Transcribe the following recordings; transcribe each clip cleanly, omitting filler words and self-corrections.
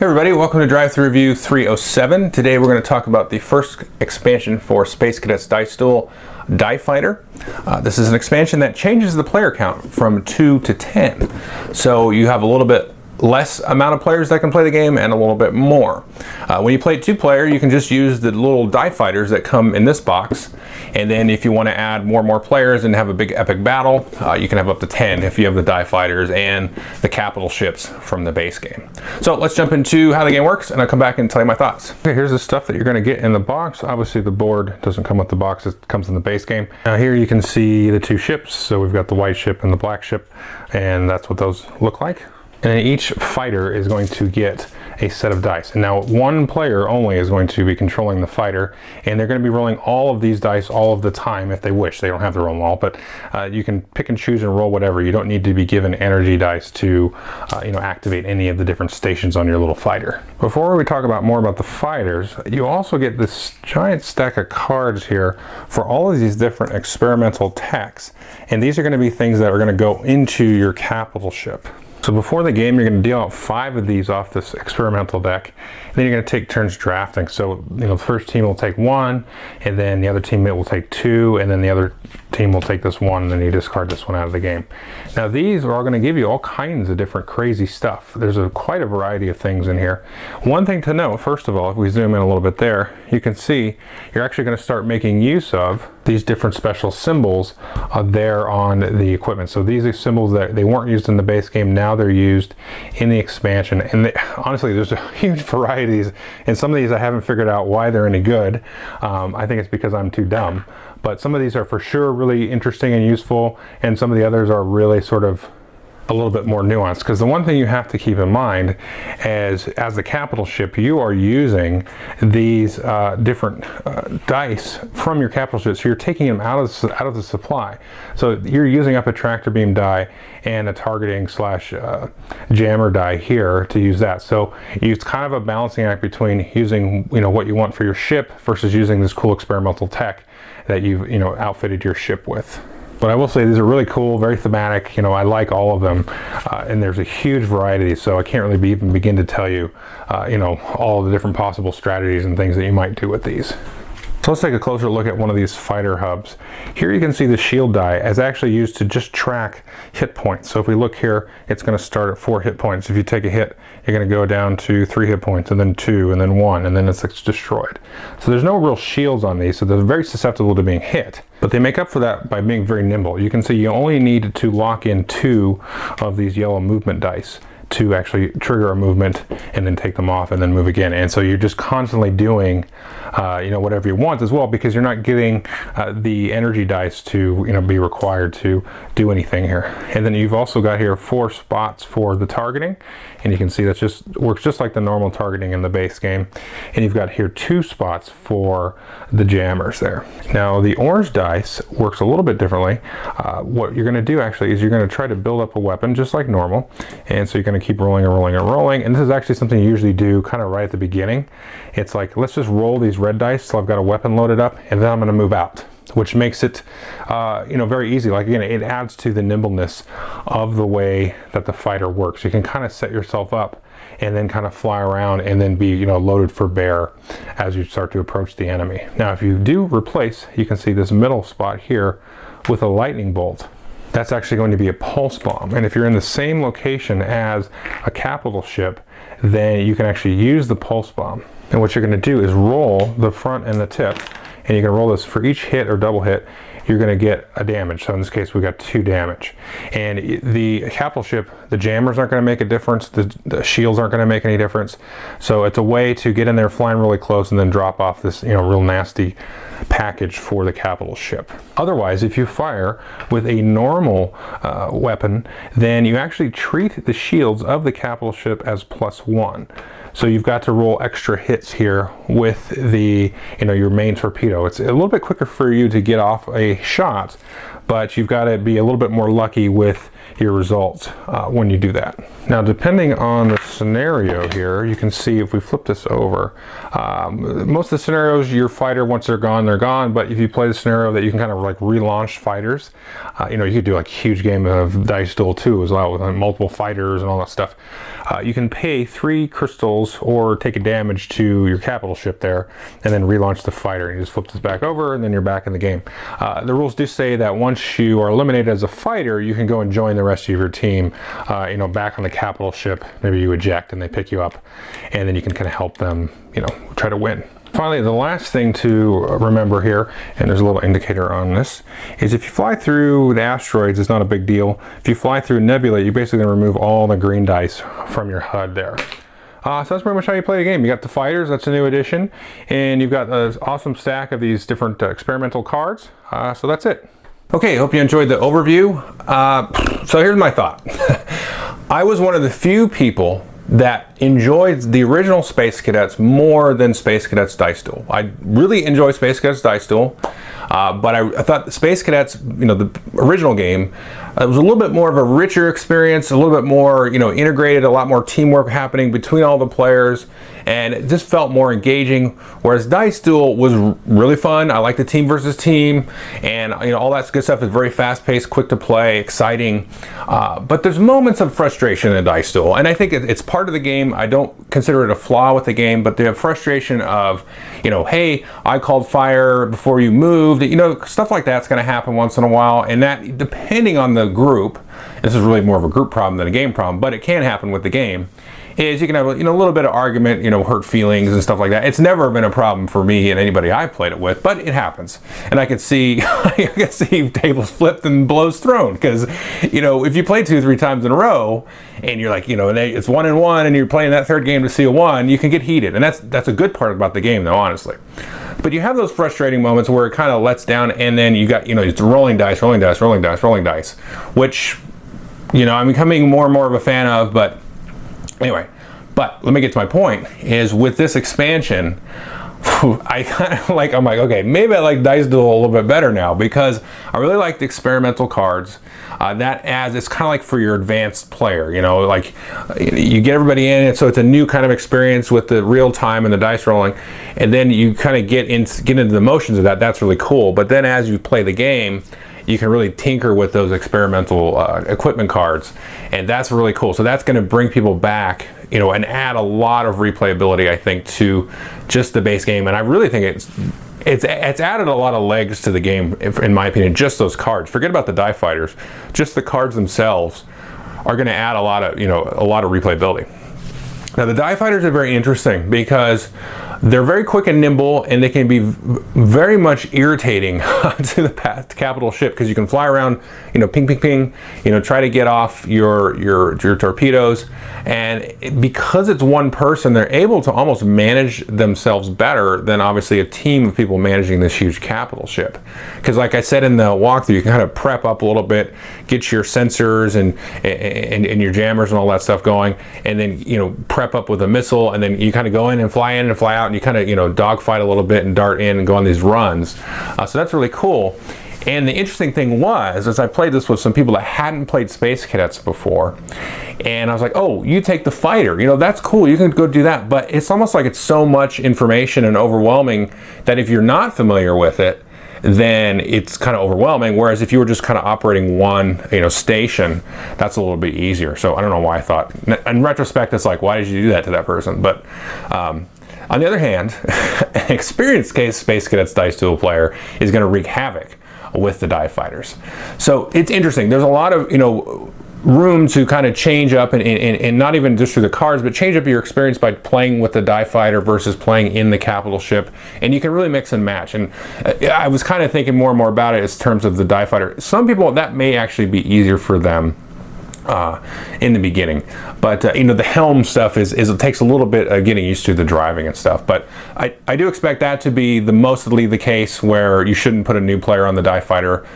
Hey everybody, welcome to Drive Thru Review 307. Today we're going to talk about the first expansion for Space Cadets Dice Duel, Die Fighter. This is an expansion that changes the player count from 2 to 10. So you have a little bit less amount of players that can play the game and a little bit more. When you play 2-player, you can just use the little die fighters that come in this box, and then if you want to add more and more players and have a big epic battle, you can have up to 10 if you have the die fighters and the capital ships from the base game. So let's jump into how the game works and I'll come back and tell you my thoughts. Okay, here's the stuff that you're going to get in the box. Obviously the board doesn't come with the box, it comes in the base game. Now here you can see the two ships, so we've got the white ship and the black ship, and that's what those look like. And then each fighter is going to get a set of dice. And now one player only is going to be controlling the fighter, and they're going to be rolling all of these dice all of the time if they wish. They don't have to roll them all, but you can pick and choose and roll whatever. You don't need to be given energy dice to activate any of the different stations on your little fighter. Before we talk about more about the fighters, you also get this giant stack of cards here for all of these different experimental techs. And these are going to be things that are going to go into your capital ship. So before the game, you're going to deal out 5 of these off this experimental deck. And then you're going to take turns drafting. So the first team will take 1, and then the other teammate will take 2, and then the other team will take this 1, and then you discard this one out of the game. Now these are all going to give you all kinds of different crazy stuff. There's quite a variety of things in here. One thing to note, first of all, if we zoom in a little bit there, you can see you're actually going to start making use of these different special symbols there on the equipment. So these are symbols that they weren't used in the base game. Now they're used in the expansion, and honestly there's a huge variety of these, and some of these I haven't figured out why they're any good. I think it's because I'm too dumb, but some of these are for sure really interesting and useful, and some of the others are really sort of a little bit more nuanced, because the one thing you have to keep in mind is, as the capital ship, you are using these different dice from your capital ship, so you're taking them out of the supply. So you're using up a tractor beam die and a targeting slash jammer die here to use that. So it's kind of a balancing act between using what you want for your ship versus using this cool experimental tech that you've outfitted your ship with. But I will say these are really cool, very thematic. I like all of them, and there's a huge variety. So I can't really even begin to tell you, all the different possible strategies and things that you might do with these. So let's take a closer look at one of these fighter hubs. Here you can see the shield die is actually used to just track hit points. So if we look here, it's going to start at 4 hit points. If you take a hit, you're going to go down to 3 hit points, and then 2, and then 1, and then it's destroyed. So there's no real shields on these, so they're very susceptible to being hit. But they make up for that by being very nimble. You can see you only need to lock in 2 of these yellow movement dice to actually trigger a movement and then take them off and then move again. And so you're just constantly doing whatever you want as well, because you're not getting the energy dice to be required to do anything here. And then you've also got here 4 spots for the targeting, and you can see that just works just like the normal targeting in the base game. And you've got here 2 spots for the jammers there. Now the orange dice works a little bit differently. What you're going to do actually is you're going to try to build up a weapon just like normal, and so you're going to keep rolling and rolling and rolling. And this is actually something you usually do kind of right at the beginning. It's like, let's just roll these red dice so I've got a weapon loaded up, and then I'm going to move out, which makes it very easy. Like, again, it adds to the nimbleness of the way that the fighter works. You can kind of set yourself up and then kind of fly around and then be loaded for bear as you start to approach the enemy. Now if you do replace, you can see this middle spot here with a lightning bolt. That's actually going to be a pulse bomb, and if you're in the same location as a capital ship, then you can actually use the pulse bomb. And what you're going to do is roll the front and the tip, and you can roll this for each hit or double hit. You're going to get a damage. So in this case we got 2 damage. And the capital ship, the jammers aren't going to make a difference, the shields aren't going to make any difference. So it's a way to get in there flying really close and then drop off this real nasty package for the capital ship. Otherwise, if you fire with a normal weapon, then you actually treat the shields of the capital ship as +1. So you've got to roll extra hits here with the your main torpedo. It's a little bit quicker for you to get off a shot, but you've got to be a little bit more lucky with your results when you do that. Now, depending on the scenario here, you can see if we flip this over, most of the scenarios, your fighter, once they're gone, but if you play the scenario that you can kind of like relaunch fighters, you know, you could do like a huge game of Dice Duel 2 as well with multiple fighters and all that stuff. You can pay 3 crystals or take a damage to your capital ship there and then relaunch the fighter. You just flip this back over and then you're back in the game. The rules do say that once you are eliminated as a fighter, you can go and join the rest of your team, you know, back on the capital ship. Maybe you eject and they pick you up, and then you can kind of help them, you know, try to win. Finally, the last thing to remember here, and there's a little indicator on this, is if you fly through the asteroids, it's not a big deal. If you fly through nebula, you basically remove all the green dice from your HUD there. So that's pretty much how you play the game. You got the fighters, that's a new addition, and you've got an awesome stack of these different experimental cards. So that's it. Okay, hope you enjoyed the overview. So here's my thought. I was one of the few people that enjoyed the original Space Cadets more than Space Cadets Dice Duel. I really enjoy Space Cadets Dice Duel, but I thought the Space Cadets, you know, the original game, it was a little bit more of a richer experience, a little bit more, you know, integrated, a lot more teamwork happening between all the players, and it just felt more engaging. Whereas Dice Duel was really fun. I like the team versus team, and you know, all that good stuff is very fast-paced, quick to play, exciting. But there's moments of frustration in Dice Duel, and I think it's part of the game. I don't consider it a flaw with the game, but the frustration of, you know, hey, I called fire before you moved, you know, stuff like that's going to happen once in a while, and that, depending on the group, this is really more of a group problem than a game problem, but it can happen with the game, is you can have, you know, a little bit of argument, you know, hurt feelings and stuff like that. It's never been a problem for me and anybody I've played it with, but it happens. And I could see, I could see tables flipped and blows thrown, because, you know, if you play 2-3 times in a row and you're like, you know, and it's 1-1 and you're playing that third game to see a 1, you can get heated. And that's a good part about the game, though, honestly. But you have those frustrating moments where it kind of lets down, and then you got, you know, it's rolling dice, which, you know, I'm becoming more and more of a fan of, but anyway, but let me get to my point, is with this expansion, I kind of like, I'm like, okay, maybe I like Dice Duel a little bit better now, because I really like the experimental cards. That adds, it's kind of like for your advanced player, you know, like you get everybody in it, so it's a new kind of experience with the real time and the dice rolling, and then you kind of get into the motions of that. That's really cool. But then as you play the game, you can really tinker with those experimental equipment cards, and that's really cool. So that's going to bring people back, you know, and add a lot of replayability, I think, to just the base game. And I really think it's added a lot of legs to the game, in my opinion. Just those cards. Forget about the die fighters. Just the cards themselves are going to add a lot of, you know, a lot of replayability. Now the die fighters are very interesting because they're very quick and nimble, and they can be very much irritating to the capital ship, because you can fly around, you know, ping, ping, ping, you know, try to get off your torpedoes, and because it's one person, they're able to almost manage themselves better than obviously a team of people managing this huge capital ship. Because like I said in the walkthrough, you can kind of prep up a little bit, get your sensors and your jammers and all that stuff going, and then, you know, prep up with a missile, and then you kind of go in and fly out, and you kind of, you know, dogfight a little bit and dart in and go on these runs. So that's really cool. And the interesting thing was, as I played this with some people that hadn't played Space Cadets before, and I was like, oh, you take the fighter, you know, that's cool, you can go do that. But it's almost like it's so much information and overwhelming that if you're not familiar with it, then it's kind of overwhelming. Whereas if you were just kind of operating one, you know, station, that's a little bit easier. So I don't know why I thought, in retrospect, it's like, why did you do that to that person? But on the other hand, an experienced Space Cadets Dice Duel player is going to wreak havoc with the die fighters. So it's interesting. There's a lot of, you know, room to kind of change up, and not even just through the cards, but change up your experience by playing with the die fighter versus playing in the capital ship, and you can really mix and match. And I was kind of thinking more and more about it in terms of the die fighter. Some people, that may actually be easier for them in the beginning, but you know, the helm stuff is it takes a little bit of getting used to the driving and stuff. But I do expect that to be mostly the case, where you shouldn't put a new player on the die fighter.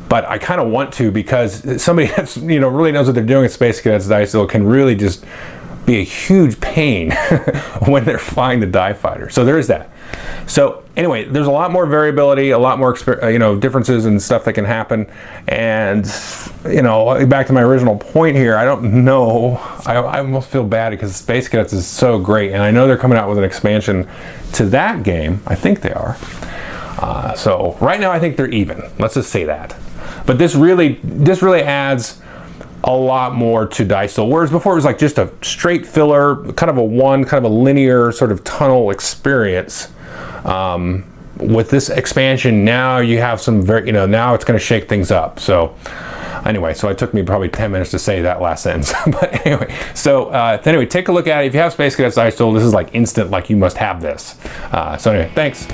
But I kind of want to, because somebody that's, you know, really knows what they're doing at Space Cadets Dice Duel can really just be a huge pain when they're flying the Die Fighter. So there is that. So anyway, there's a lot more variability, a lot more differences and stuff that can happen. And back to my original point here, I don't know. I almost feel bad because Space Cadets is so great, and I know they're coming out with an expansion to that game. I think they are. So right now I think they're even. Let's just say that. But this really adds a lot more to Dice Duel, whereas before it was like just a straight filler, kind of a linear sort of tunnel experience. With this expansion, now you have some now it's going to shake things up. So anyway, so it took me probably 10 minutes to say that last sentence. But anyway, so take a look at it. If you have Space Cadets Dice Duel, this is like instant, like you must have this. So anyway, thanks.